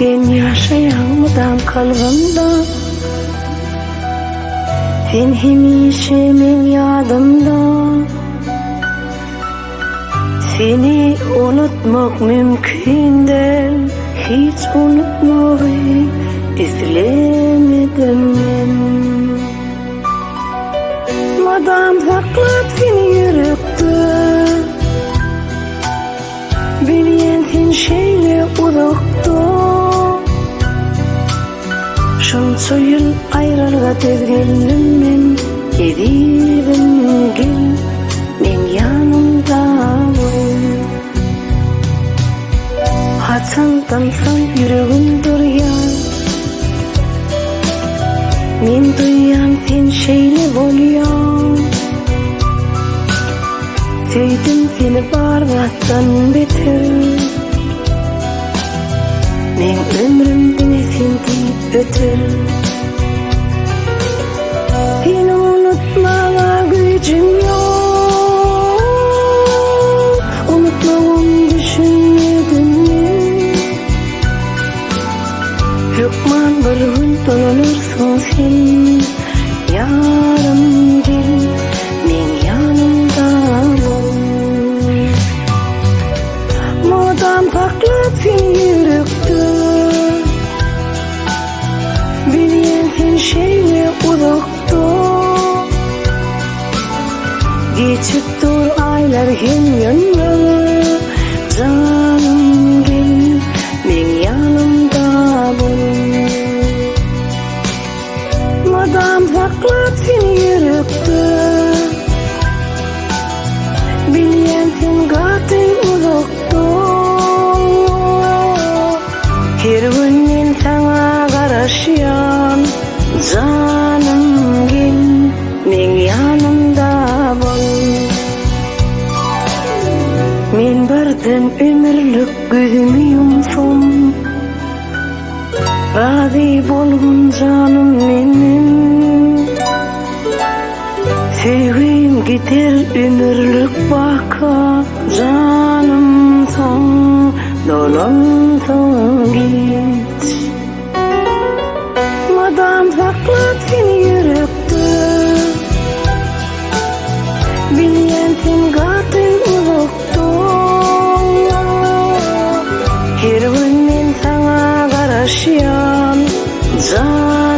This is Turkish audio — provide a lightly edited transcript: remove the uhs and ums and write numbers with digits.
Sen yaşayamadan kalbimda, sen hemişe men yadımda. Seni unutmak mümkün değil, hiç unutmayı istemedim men. Madam saklap seni yürekte, bilyen sen şeyle uzakta. Şunça yıl ayrılga tez geldim men, edibim gel, men yanımda boy. Haçan tansan yüreğim duryan, men duyan sen şeyle bolyan. Sevdim seni barbattan beter, men ömrümden sen deyip ötür. Seni unutmaya gücüm yok, unutmamı düşünmedim men. Hükman bir gün dolanırsın sen, yarım gel, men yanımda ol. Madam saklap seni yürekte, bilyen sen şeyle uzakta. Geçip dur aylar hem yanma, canım gel, men yanımda bol. Madam saklap seni yürekte, bilyen sen gatin uzakta. Her gün men sana karşıyan, canım gel, men yanımda bol. Men birden ömürlük gözümü yumsam, razı bolgun canım menin. Sevgim gider ömürlük baka, canım son dolansın git. Madam saklap seni yürekte, bilyen sen gatin uzakta. Her gün men sana karşıyan, canım